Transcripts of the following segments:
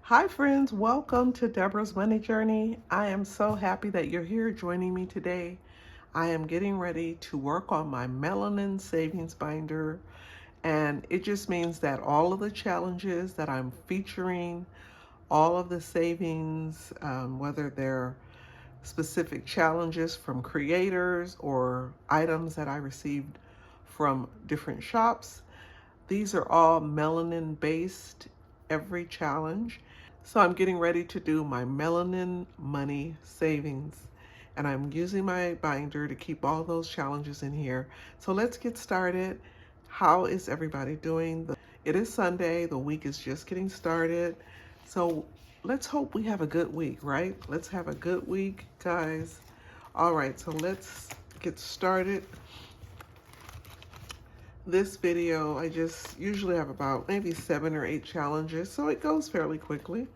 Hi friends, welcome to Deborah's Money Journey. I am so happy that you're here joining me today. I am getting ready to work on my Melanin Savings Binder, and it just means that all of the challenges that I'm featuring, all of the savings, whether they're specific challenges from creators or items that I received from different shops, these are all melanin based, every challenge. So I'm getting ready to do my Melanin Money savings. And I'm using my binder to keep all those challenges in here. So let's get started. How is everybody doing? It is Sunday. The week is just getting started. So let's hope we have a good week, right? Let's have a good week, guys. All right, so let's get started. This video, I just usually have about maybe 7 or 8 challenges, so it goes fairly quickly.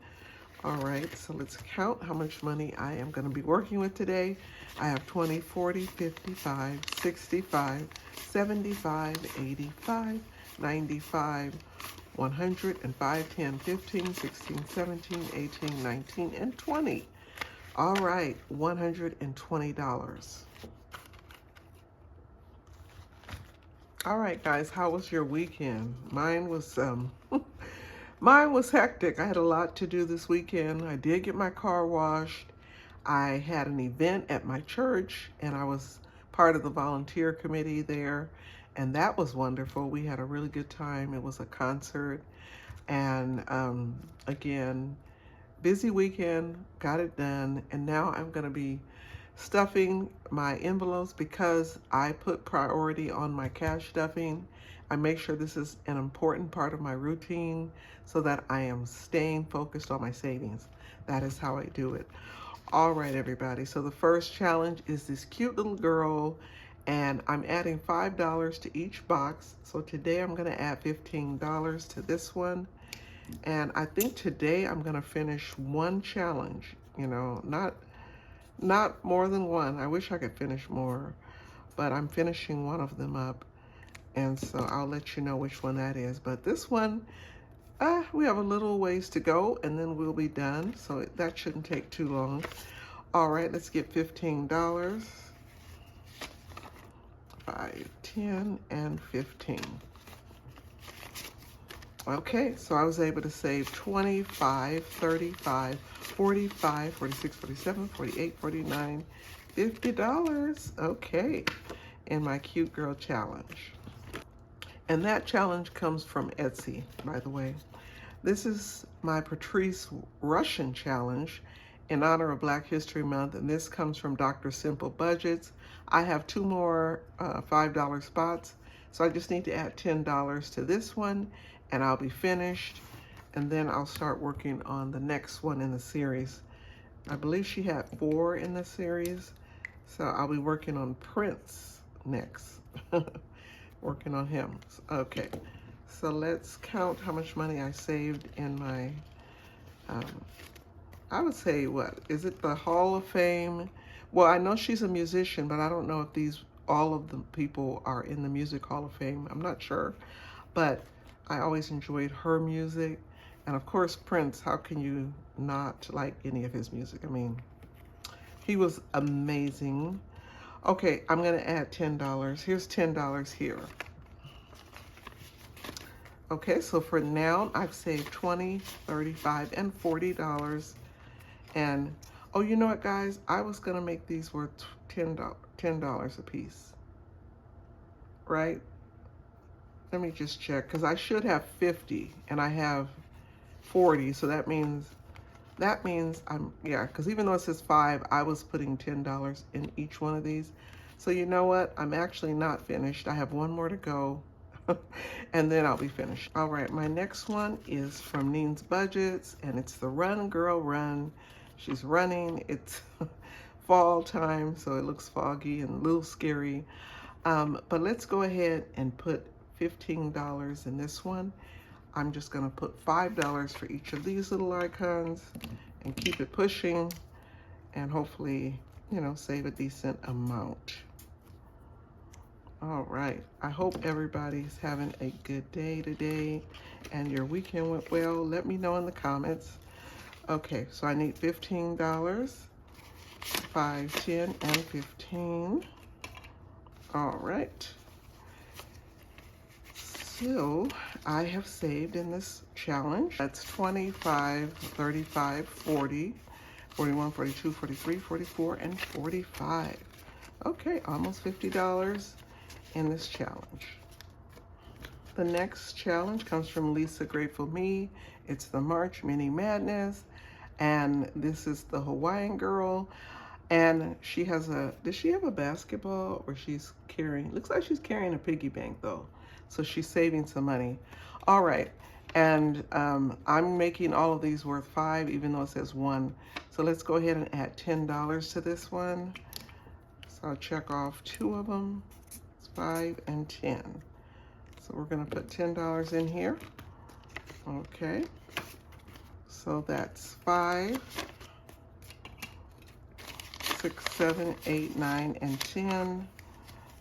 All right, so let's count how much money I am going to be working with today. I have 20, 40, 55, 65, 75, 85, 95, 100, and 5, 10, 15, 16, 17, 18, 19, and 20. All right, $120. All right, guys, how was your weekend? Mine was mine was hectic. I had a lot to do this weekend. I did get my car washed. I had an event at my church, and I was part of the volunteer committee there, and that was wonderful. We had a really good time. It was a concert, and again, busy weekend, got it done, and now I'm going to be stuffing my envelopes because I put priority on my cash stuffing. I make sure this is an important part of my routine so that I am staying focused on my savings. That is how I do it. All right, everybody. So the first challenge is this cute little girl, and I'm adding $5 to each box. So today I'm going to add $15 to this one. And I think today I'm going to finish one challenge, not more than one. I wish I could finish more, but I'm finishing one of them up. And so I'll let you know which one that is. But this one, we have a little ways to go and then we'll be done. So that shouldn't take too long. All right, let's get $15. 5, 10, and 15. Okay, so I was able to save 25, 35, 45, 46, 47, 48, 49, $50. Okay, in my cute girl challenge. And that challenge comes from Etsy, by the way. This is my Patrice Russian challenge in honor of Black History Month, and this comes from Dr. Simple Budgets. I have 2 more $5 spots, so I just need to add $10 to this one, and I'll be finished, and then I'll start working on the next one in the series. I believe she had 4 in the series, so I'll be working on Prince next. Working on him. Okay, so let's count how much money I saved in my, I would say, what, is it the Hall of Fame? Well, I know she's a musician, but I don't know if all of the people are in the Music Hall of Fame. I'm not sure, but I always enjoyed her music. And of course, Prince, how can you not like any of his music? I mean, he was amazing. Okay, I'm gonna add $10. Here's $10 here. Okay, so for now, I've saved $20, $35, and $40. And, oh, you know what, guys? I was gonna make these worth $10 a piece, right? Let me just check, because I should have 50, and I have 40, so that means yeah, because even though it says 5, I was putting $10 in each one of these. So you know what? I'm actually not finished. I have one more to go, and then I'll be finished. All right, my next one is from Neen's Budgets, and it's the Run Girl Run. She's running. It's fall time, so it looks foggy and a little scary. But let's go ahead and put $15 in this one. I'm just gonna put $5 for each of these little icons and keep it pushing and hopefully, save a decent amount. All right, I hope everybody's having a good day today and your weekend went well. Let me know in the comments. Okay, so I need $15, 5, 10, and 15. All right. So I have saved in this challenge. That's 25, 35, 40, 41, 42, 43, 44, and 45. Okay, almost $50 in this challenge. The next challenge comes from Lisa Grateful Me. It's the March Mini Madness, and this is the Hawaiian girl. And she has does she have a basketball, or she's carrying, looks like she's carrying a piggy bank though. So she's saving some money. All right, and I'm making all of these worth 5, even though it says 1. So let's go ahead and add $10 to this one. So I'll check off 2 of them. It's 5 and 10. So we're gonna put $10 in here. Okay, so that's 5, 6, 7, 8, 9, and 10.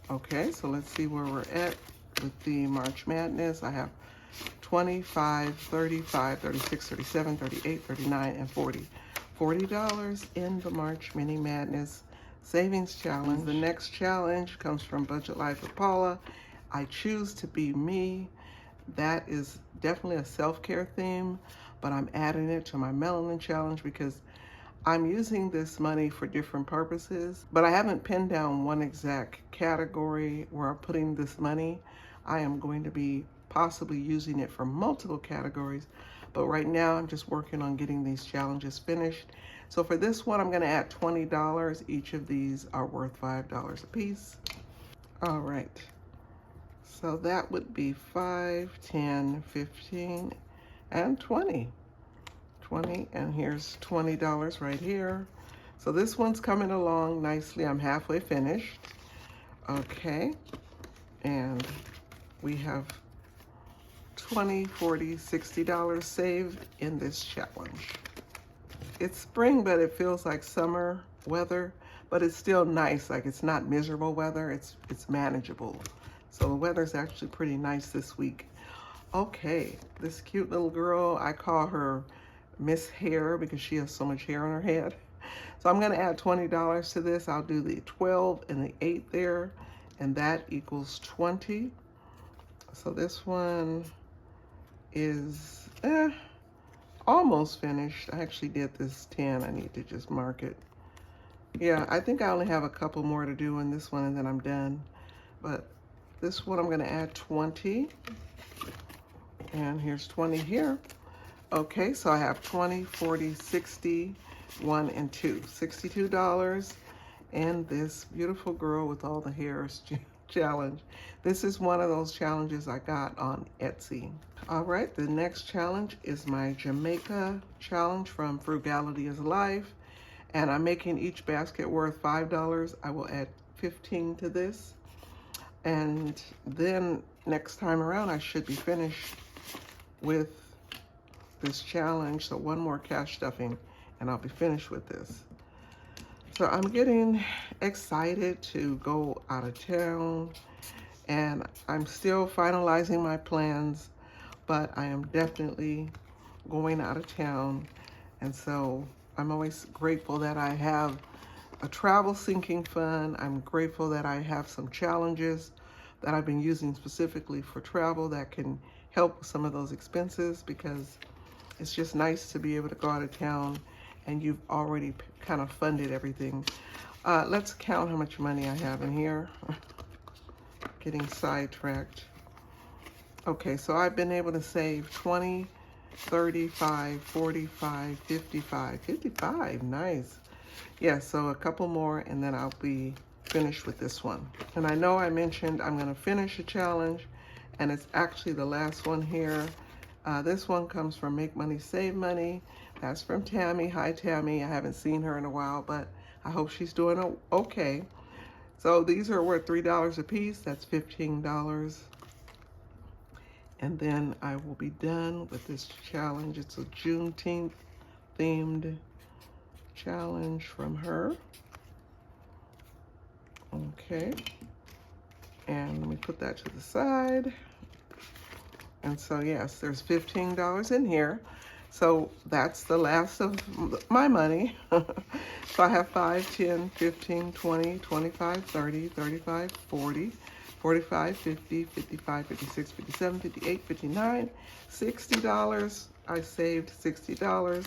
Okay, so let's see where we're at with the March Madness. I have 25, 35, 36, 37, 38, 39, and 40. $40 in the March Mini Madness Savings Challenge. The next challenge comes from Budget Life with Paula. I choose to be me. That is definitely a self-care theme, but I'm adding it to my Melanin Challenge because I'm using this money for different purposes, but I haven't pinned down one exact category where I'm putting this money. I am going to be possibly using it for multiple categories, but right now I'm just working on getting these challenges finished. So for this one, I'm going to add $20. Each of these are worth $5 a piece. All right. So that would be 5, 10, 15, and 20. 20, and here's $20 right here. So this one's coming along nicely. I'm halfway finished. Okay, and we have $20, $40, $60 saved in this challenge. It's spring, but it feels like summer weather, but it's still nice. Like, it's not miserable weather, it's manageable. So the weather's actually pretty nice this week. Okay, this cute little girl, I call her Miss Hair because she has so much hair on her head. So I'm gonna add $20 to this. I'll do the 12 and the 8 there, and that equals 20. So this one is almost finished. I actually did this 10. I need to just mark it. Yeah, I think I only have a couple more to do in this one and then I'm done. But this one I'm gonna add 20. And here's 20 here. Okay, so I have 20, 40, 60, 1, and 2. $62. And this beautiful girl with all the hairs challenge. This is one of those challenges I got on Etsy. All right, the next challenge is my Jamaica challenge from Frugality is Life. And I'm making each basket worth $5. I will add 15 to this. And then next time around, I should be finished with this challenge. So one more cash stuffing and I'll be finished with this. So I'm getting excited to go out of town, and I'm still finalizing my plans, but I am definitely going out of town. And so I'm always grateful that I have a travel sinking fund. I'm grateful that I have some challenges that I've been using specifically for travel that can help with some of those expenses, because it's just nice to be able to go out of town and you've already kind of funded everything. Let's count how much money I have in here. Getting sidetracked. Okay, so I've been able to save 20, 35, 45, 55. 55, nice. Yeah, so a couple more and then I'll be finished with this one. And I know I mentioned I'm gonna finish a challenge, and it's actually the last one here. This one comes from Make Money, Save Money. That's from Tammy. Hi, Tammy. I haven't seen her in a while, but I hope she's doing okay. So these are worth $3 a piece. That's $15. And then I will be done with this challenge. It's a Juneteenth themed challenge from her. Okay. And let me put that to the side. And so yes, there's $15 in here. So that's the last of my money. So I have 5, 10, 15, 20, 25, 30, 35, 40, 45, 50, 55, 56, 57, 58, 59, $60. I saved $60.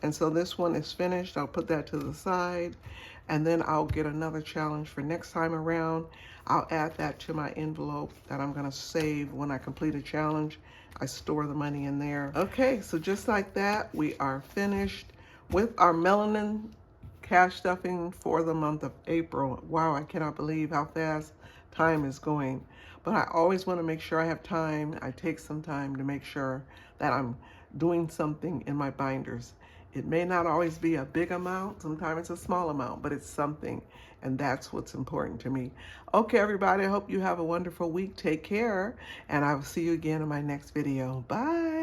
And so this one is finished. I'll put that to the side. And then I'll get another challenge for next time around. I'll add that to my envelope that I'm going to save when I complete a challenge. I store the money in there. Okay, so just like that, we are finished with our Melanin cash stuffing for the month of April. Wow, I cannot believe how fast time is going. But I always want to make sure I have time. I take some time to make sure that I'm doing something in my binders. It may not always be a big amount. Sometimes it's a small amount, but it's something. And that's what's important to me. Okay, everybody, I hope you have a wonderful week. Take care. And I will see you again in my next video. Bye.